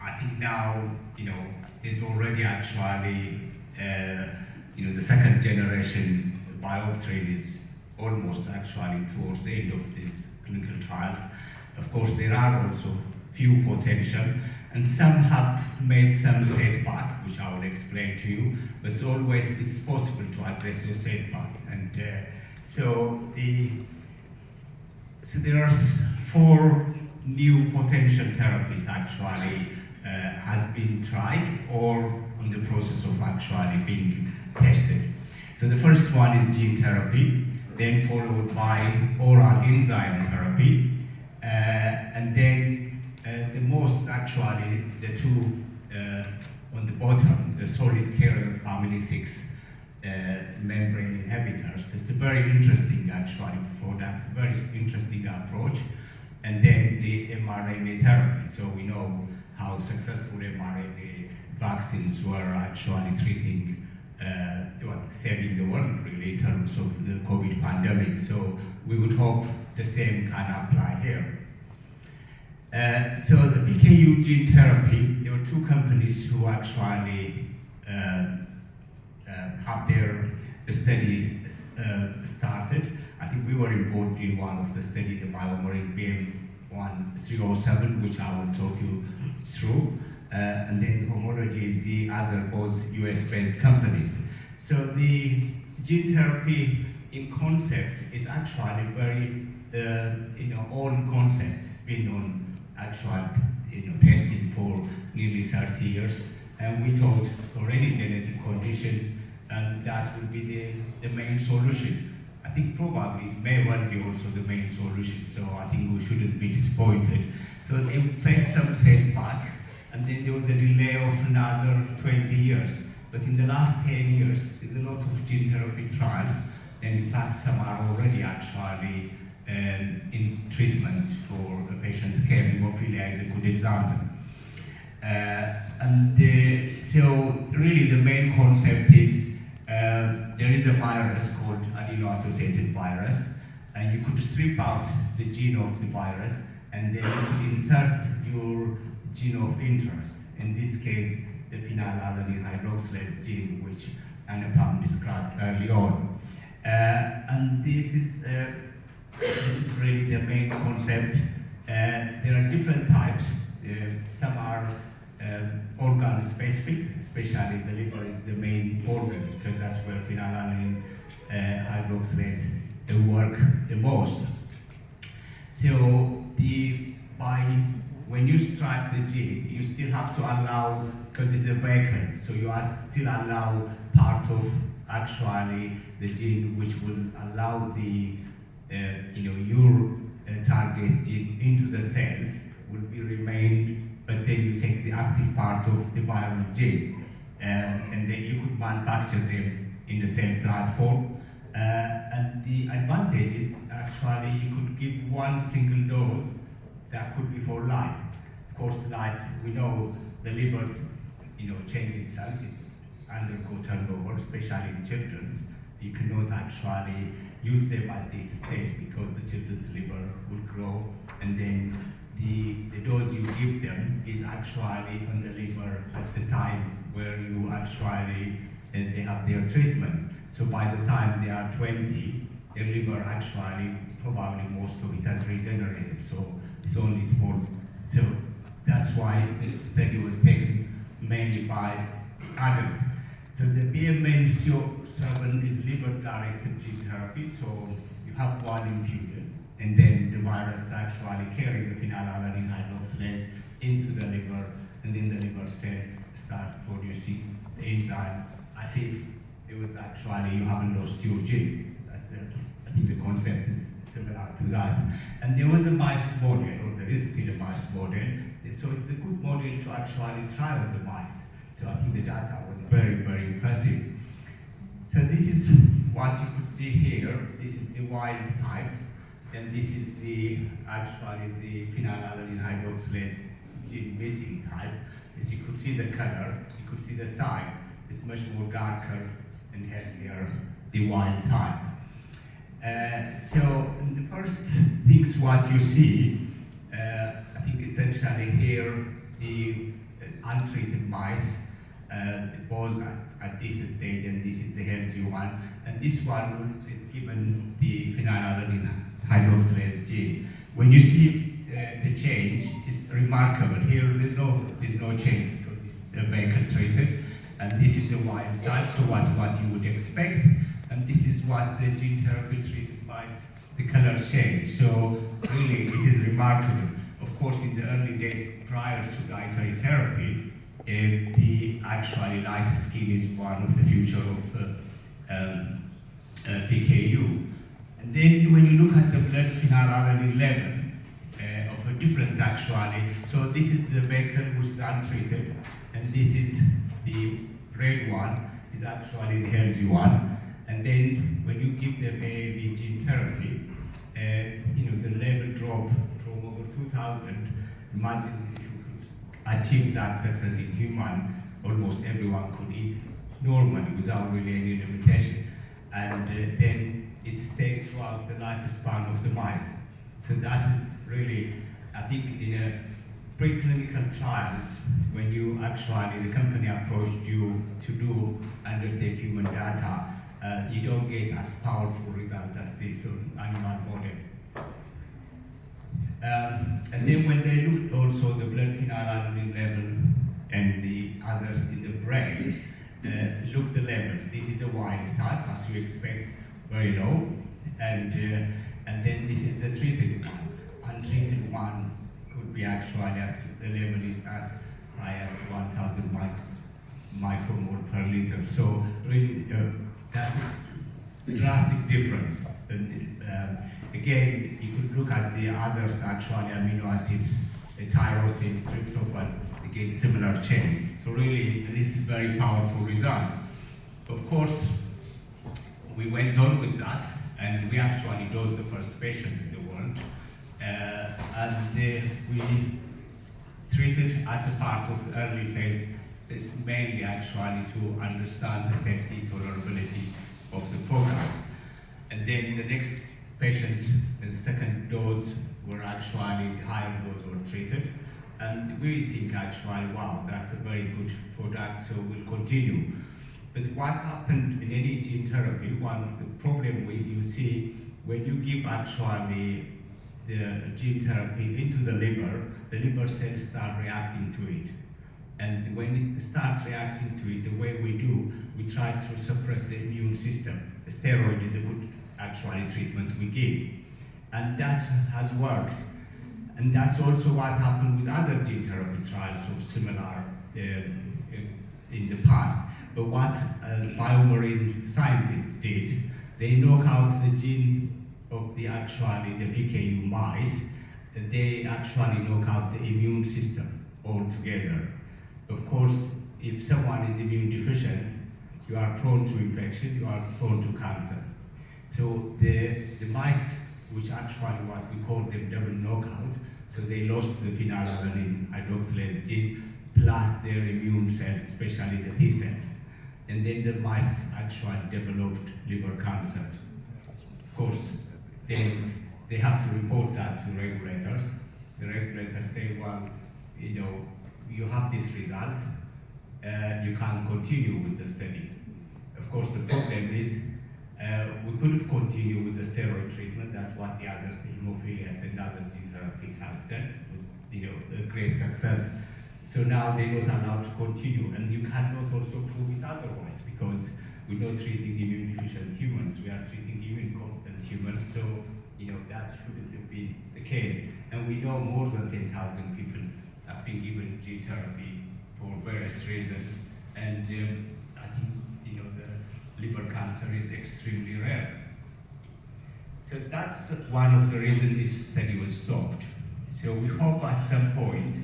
I think now, there's already actually, the second generation bioptrin is almost actually towards the end of these clinical trials. Of course, there are also few potential, and some have made some setback, which I will explain to you, but it's possible to address those setback. And so there are 4 new potential therapies actually has been tried or on the process of actually being tested. So the first one is gene therapy, then followed by oral enzyme therapy, and then the most actually, the 2 on the bottom, the solid carrier family 6 membrane inhibitors. It's a very interesting actually product, very interesting approach. And then the mRNA therapy. So we know how successful mRNA vaccines were actually treating, saving the world really in terms of the COVID pandemic. So we would hope the same can apply here. So the PKU gene therapy, there were 2 companies who actually have their study started. I think we were involved in one of the study, the BioMarin BM1307, which I will talk you through. And then Homology is the other, both US-based companies. So the gene therapy in concept is actually very, old concept. It's been on actual, testing for nearly 30 years. And we thought for any genetic condition, that would be the main solution. I think probably it may well be also the main solution, so I think we shouldn't be disappointed. So they faced some setback, and then there was a delay of another 20 years. But in the last 10 years, there's a lot of gene therapy trials, and in fact some are already actually in treatment for a patient care. Hemophilia is a good example. So really the main concept is there is a virus called adeno-associated virus, and you could strip out the gene of the virus, and then you could insert your gene of interest. In this case, the phenylalanine hydroxylase gene, which Anupam described early on. And this is really the main concept. There are different types. Some are organ-specific, especially the liver is the main organ, because that's where phenylalanine hydroxylase work the most. So when you strike the gene, you still have to allow, because it's a vehicle, so you still allow part of actually the gene which will allow the your target gene into the cells will be remained, but then you take the active part of the viral gene, and then you could manufacture them in the same platform. And the advantage is actually you could give one single dose that could be for life. Of course, life, we know the liver, change itself, it undergo turnover, especially in children's. You cannot actually use them at this stage because the children's liver will grow, and then the dose you give them is actually on the liver at the time where you actually, they have their treatment. So by the time they are 20, their liver actually, probably most of it has regenerated, so it's only small. So that's why the study was taken mainly by adult. So the BMN07 is liver-directed gene therapy, so you have one infusion, and then the virus actually carry the phenylalanine hydroxylase into the liver, and then the liver cell starts producing the enzyme as if it was actually, you haven't lost your genes. I think the concept is similar to that. And there was a mice model, or there is still a mice model, so it's a good model to actually try on the mice. So I think the data was very, very impressive. So this is what you could see here. This is the wild type, and this is actually the phenylalanine hydroxylase gene missing type. As you could see the color, you could see the size. It's much more darker and healthier, the wild type. So in the first things what you see, I think essentially here the untreated mice, both at this stage, and this is the healthy one, and this one is given the phenylalanine hydroxylase gene. When you see the change, it's remarkable. Here there's no change because this is vehicle treated, and this is a wild type, so what's what you would expect, and this is what the gene therapy treated mice, the color change. So really it is remarkable. Of course, in the early days prior to dietary therapy, the actually light skin is one of the future of PKU. And then when you look at the blood phenylalanine level of a different actually, so this is the vehicle which is untreated, and this is the red one, is actually the healthy one. And then when you give them AAV gene therapy, the level drop from over 2,000. Imagine if you could achieve that success in human, almost everyone could eat normally without really any limitation. And then it stays throughout the lifespan of the mice. So that is really, I think in a preclinical trials, when you actually, the company approached you to undertake human data, you don't get as powerful result as this animal model. And then when they looked also the blood phenylalanine level and the others in the brain, look the level. This is a wild type, as you expect, very low. And then this is the treated one. Untreated one could be actually, as the level is as high as 1,000 micromole per liter. So really, that's a drastic difference. Again, you could look at the others actually, amino acids, tyrosine, tryptophan, again, similar chain. So really, this is a very powerful result. Of course, we went on with that, and we actually dosed the first patient in the world. And we treated as a part of early phase, this mainly actually to understand the safety tolerability of the product. And then the next patient, the second dose, were actually the higher dose were treated. And we think actually, wow, that's a very good product, so we'll continue. But what happened in any gene therapy, one of the problems you see when you give actually the gene therapy into the liver cells start reacting to it. And when it starts reacting to it, the way we do, we try to suppress the immune system. The steroid is a good actually treatment we give. And that has worked. And that's also what happened with other gene therapy trials of similar in the past. But what biomarine scientists did, they knock out the gene of the PKU mice, and they actually knock out the immune system altogether. Of course, if someone is immune deficient, you are prone to infection, you are prone to cancer. So the mice, which actually what we call them double knockout, so they lost the phenylalanine hydroxylase gene plus their immune cells, especially the T cells. And then the mice actually developed liver cancer. Of course, they have to report that to regulators. The regulators say, well, you have this result, you can't continue with the study. Of course, the problem is we couldn't continue with the steroid treatment. That's what the other hemophilias and other gene therapies has done, with a great success. So now they're not allowed to continue, and you cannot also prove it otherwise, because we're not treating immune deficient humans, we are treating immune competent humans, so that shouldn't have been the case. And we know more than 10,000 people have been given gene therapy for various reasons, and I think the liver cancer is extremely rare. So that's one of the reasons this study was stopped. So we hope at some point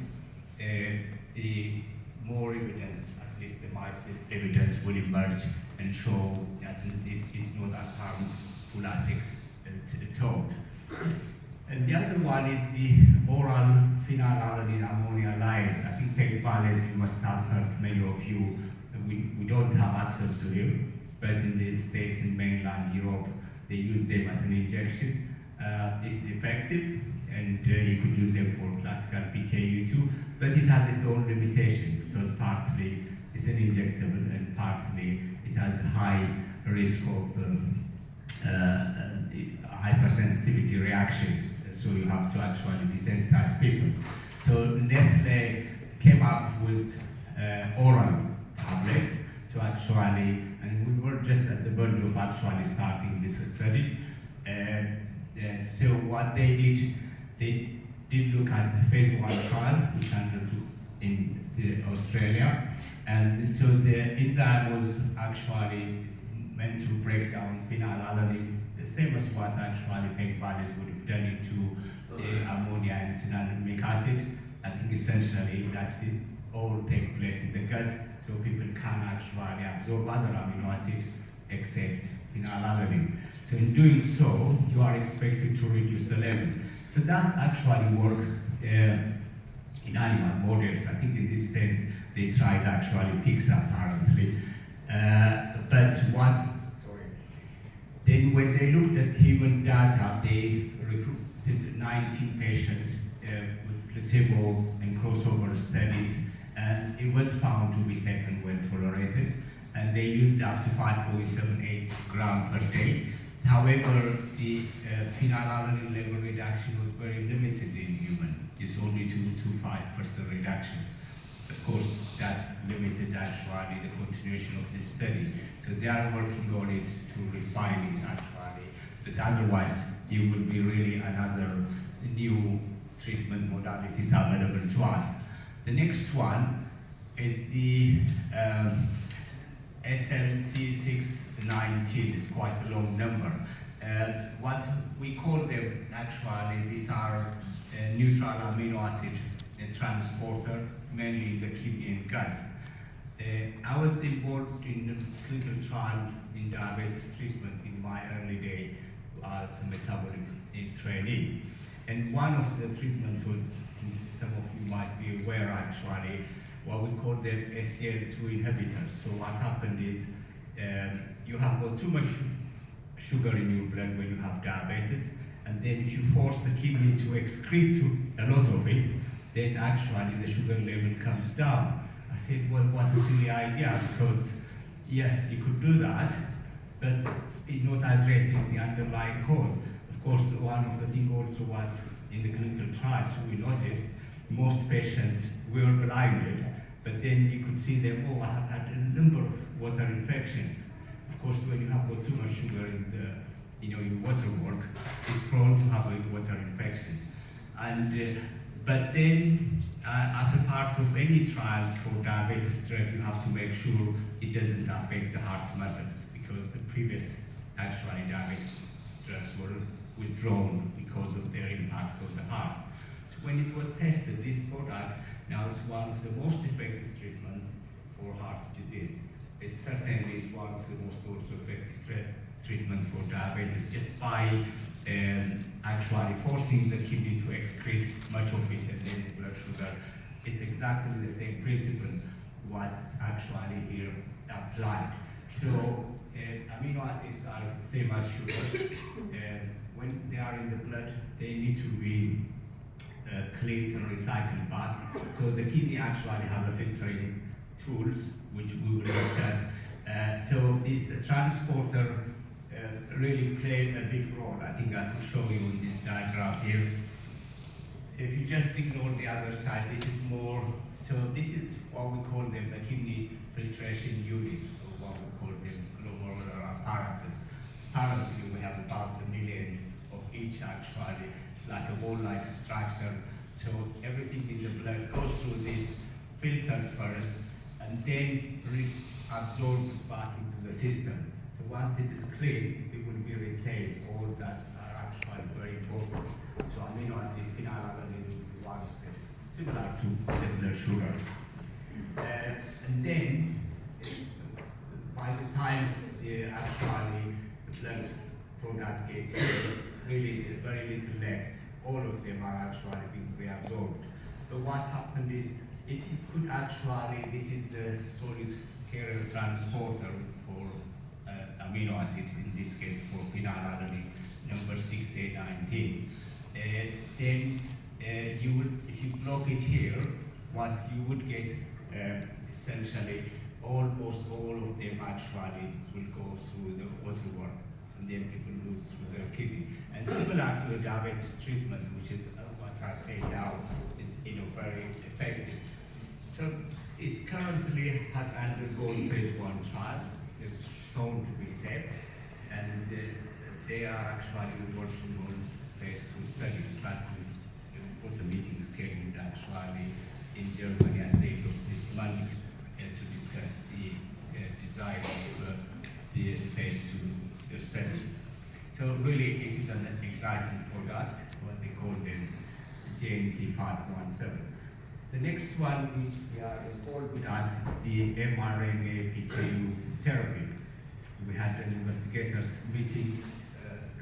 the more evidence, at least the mice evidence, will emerge and show that this is not as harmful as thought. And the other one is the oral phenylalanine ammonia lyase. I think pegvalase, you must have heard, many of you, we don't have access to him, but in the States and mainland Europe, they use them as an injection. It's effective, and you could use them for classical PKU too, but it has its own limitation because partly it's an injectable and partly it has high risk of hypersensitivity reactions, so you have to actually desensitize people. So Nestle came up with oral tablets to actually, and we were just at the verge of actually starting this study. And so what they did look at the phase 1 trial, which undertook in Australia. And so the enzyme was actually meant to break down phenylalanine, the same as what actually pegbones would have done into ammonia and cinnamonic acid. I think essentially that's it all take place in the gut, so people can actually absorb other amino acids except phenylalanine. So in doing so, you are expected to reduce the level. So that actually worked in animal models. I think in this sense, they tried actually pigs apparently. Then when they looked at human data, they recruited 19 patients with placebo and crossover studies, and it was found to be safe and well tolerated. And they used up to 5.78 grams per day. However, the phenylalanine level reduction was very limited in human. It's only 2 to 5% reduction. Of course, that limited actually the continuation of this study. So they are working on it to refine it actually. But otherwise, it will be really another new treatment modalities available to us. The next one is the SLC619. It's quite a long number. What we call them actually, these are neutral amino acid transporter, mainly in the kidney and gut. I was involved in a clinical trial in diabetes treatment in my early day as a metabolic trainee. And one of the treatments was, some of you might be aware actually, what we call them SGLT2 inhibitors. So what happened is you have got too much sugar in your blood when you have diabetes, and then if you force the kidney to excrete a lot of it, then actually the sugar level comes down. I said, well, what a silly idea, because yes, you could do that, but it's not addressing the underlying cause. Of course, one of the things also what in the clinical trials we noticed, most patients were blinded, but then you could see them, oh, I have had a number of water infections. Of course, when you have got too much sugar in your water work, it's prone to have a water infection. And but then, as a part of any trials for diabetes drug, you have to make sure it doesn't affect the heart muscles, because the previous actually diabetic drugs were withdrawn because of their impact on the heart. So when it was tested, these products now is one of the most effective treatments for heart disease. It certainly is one of the most also effective treatment for diabetes, just by actually forcing the kidney to excrete much of it, and then the blood sugar is exactly the same principle what's actually here applied. So amino acids are the same as sugars. When they are in the blood, they need to be cleaned and recycled back. So the kidney actually have a filtering tools, which we will discuss. So this transporter really played a big role. I think I could show you in this diagram here. So if you just ignore the other side, this is more, so this is what we call them the kidney filtration unit, or what we call them glomerular apparatus. Apparently we have about 1 million of each actually. It's like a ball-like structure. So everything in the blood goes through this filtered first, and then absorbed back into the system. So once it is clean, it will be retained. All that are actually very important. So amino acid, phenylalanine will be one of them, similar to the blood sugar. And then, by the time the blood product gets really very little left, all of them are actually being reabsorbed. But what happened is, if you could actually, this is the solid carrier transporter for amino acids, in this case for phenylalanine number 6A19. then you would, if you block it here, what you would get essentially almost all of them actually will go through the waterwork, and then people lose through their kidney. And similar to the diabetes treatment, which is what I say now is very effective. So it currently has undergone phase 1 trial. It's shown to be safe, and they are actually working on phase 2 studies. In fact, we put a meeting scheduled actually in Germany at the end of this month to discuss the design of the phase 2 studies. So really, it is an exciting product, what they call them JNT517. The next one which we are involved with is the mRNA-PKU therapy. We had an investigators meeting.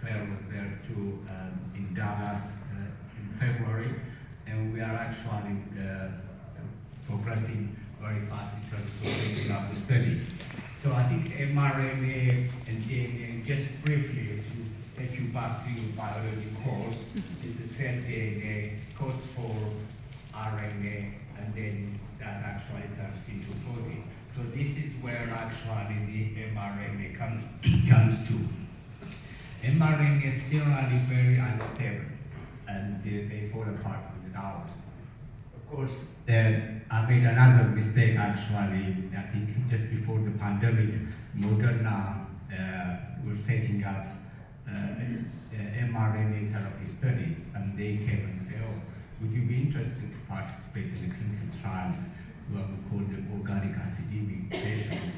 Claire was there too in Dallas in February, and we are actually progressing very fast in terms of setting up the study. So I think mRNA and DNA, just briefly, to take you back to your biology course, is a cell DNA, codes for RNA, and then that actually turns into protein. So this is where actually the mRNA comes to. mRNA is generally very unstable, and they fall apart within hours. Of course, I made another mistake actually. I think just before the pandemic, Moderna were setting up an mRNA therapy study, and they came and said, "Oh, would you be interested to participate in the clinical trials what we call the organic acidemic patient,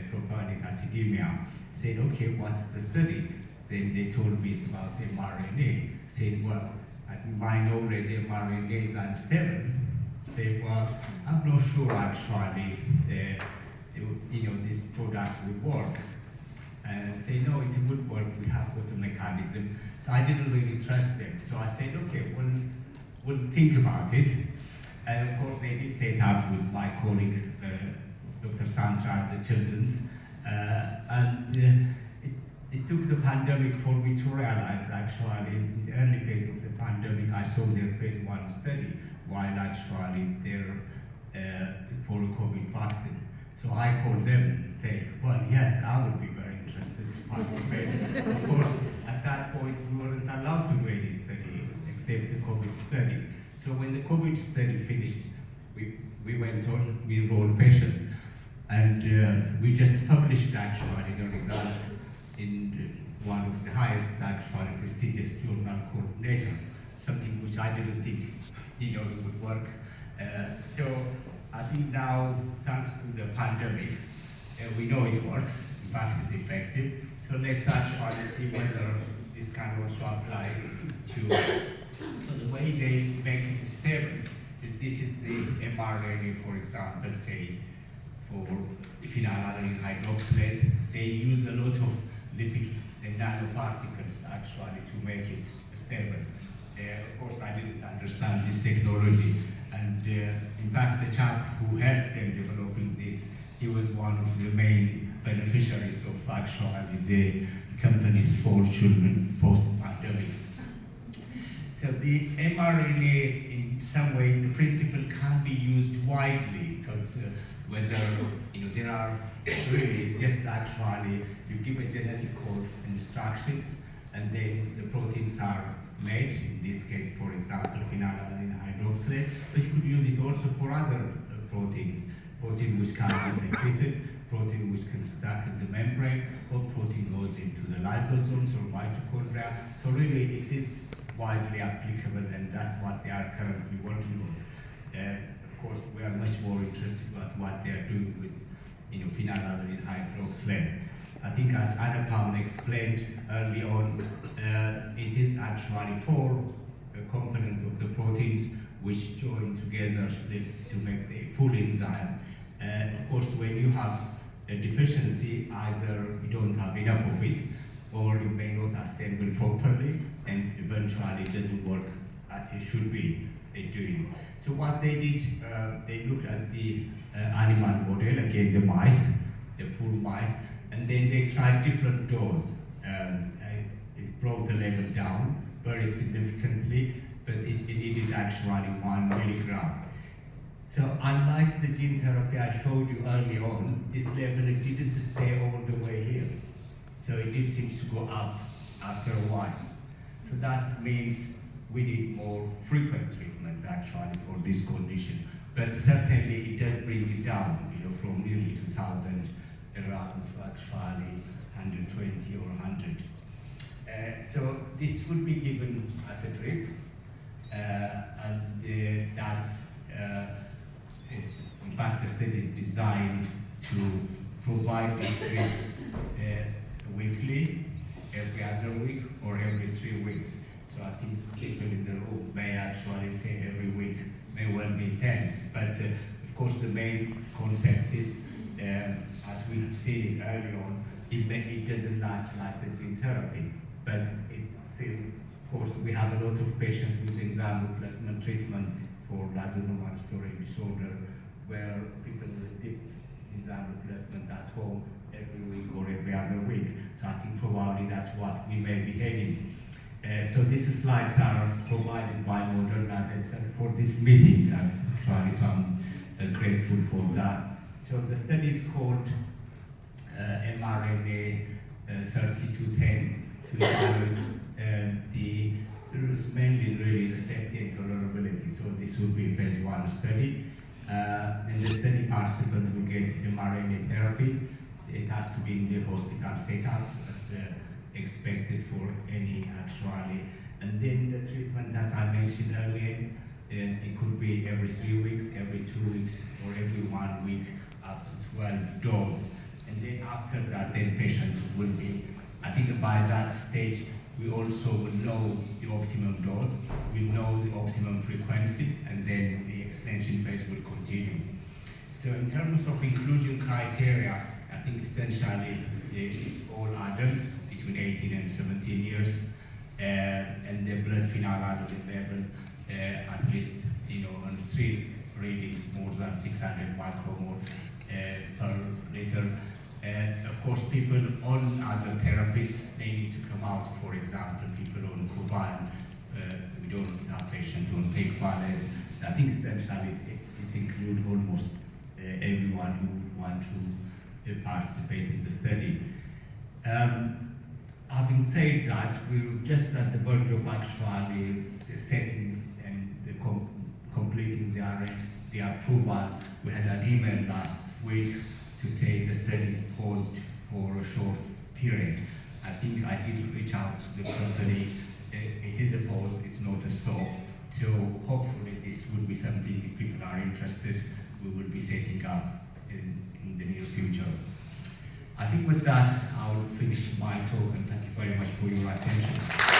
propionic acidemia?" Said, "Okay, what's the study?" Then they told me it's about mRNA. Said, "Well, I think my knowledge mRNA is unstable." Said, "Well, I'm not sure actually, this product would work." And say, "No, it would work. We have got a mechanism." So I didn't really trust them. So I said, "Okay, we'll think about it." And of course, they did set up with my colleague, Dr. Sandra at the Children's. It took the pandemic for me to realize actually in the early phase of the pandemic, I saw their phase 1 study while actually they're for a COVID vaccine. So I called them and said, "Well, yes, I would be very interested to participate." Of course, at that point, we weren't allowed to do any studies except the COVID study. So when the COVID study finished, we went on, we enrolled patients, and we just published actually the result in one of the highest actually prestigious journal called Nature, something which I didn't think it would work. So I think now, thanks to the pandemic, we know it works, in fact it's effective. So let's actually see whether this can also apply to, so the way they make it stable is this is the mRNA, for example, say, for phenylalanine hydroxylase. They use a lot of lipid and nanoparticles actually to make it stable. Of course, I didn't understand this technology, and in fact, the chap who helped them developing this, he was one of the main beneficiaries of actually the company's fortune post-pandemic. So the mRNA, in some way, the principle can be used widely, because whether there are really, it's just actually you give a genetic code and instructions, and then the proteins are made. In this case, for example, phenylalanine hydroxylase, but you could use it also for other proteins which can be secreted, protein which can stack in the membrane, or protein goes into the lysosomes or mitochondria. So really, it is widely applicable, and that's what they are currently working on. Of course, we are much more interested about what they are doing with phenylalanine hydroxylase. I think as Anupam explained early on, it is actually 4 components of the proteins which join together to make the full enzyme. Of course, when you have a deficiency, either you don't have enough of it, or it may not assemble properly, and eventually it doesn't work as it should be doing. So what they did, they looked at the animal model, again the mice, the poor mice, and then they tried different doses. It brought the level down, very significantly, but it needed actually 1 milligram. So unlike the gene therapy I showed you early on, this level it didn't stay all the way here. So it did seem to go up after a while. So that means we need more frequent treatment actually for this condition. But certainly it does bring it down, from nearly 2,000 around to actually 120 or 100. So this would be given as a drip, and that's in fact the study is designed to provide this drip weekly, every other week, or every 3 weeks. So I think people in the room may actually say every week may well be intense, but of course the main concept is, as we have seen it early on, it doesn't last like the gene therapy, but it's still, of course, we have a lot of patients with enzyme replacement treatment for lysosomal storage disorder, where people receive enzyme replacement at home every week or every other week. So I think probably that's what we may be heading. So these slides are provided by Moderna themselves for this meeting, actually, so I'm grateful for that. So the study is called mRNA 3210 to evaluate it was mainly really the safety and tolerability. So this will be a phase 1 study. And the study participants will get mRNA therapy. It has to be in the hospital setup as expected for any actually. And then the treatment, as I mentioned earlier, it could be every 3 weeks, every 2 weeks, or every 1 week, up to 12 doses. And then after that, then patients will be, I think by that stage, we also will know the optimum dose, we know the optimum frequency, and then the extension phase will continue. So in terms of inclusion criteria, I think essentially it's all adults between 18 and 17 years, and the blood phenylalanine level at least on 3 readings more than 600 micromole per liter. Of course, people on other therapies, they need to come out. For example, people on Kuvan, we don't have patients on pegvales. I think essentially it includes almost everyone who would want to participate in the study. Having said that, we're just at the verge of actually setting and completing the approval. We had an email last week to say the study is paused for a short period. I think I did reach out to the company. It is a pause, it's not a stop. So hopefully this will be something, if people are interested, we will be setting up in the near future. I think with that, I'll finish my talk, and thank you very much for your attention.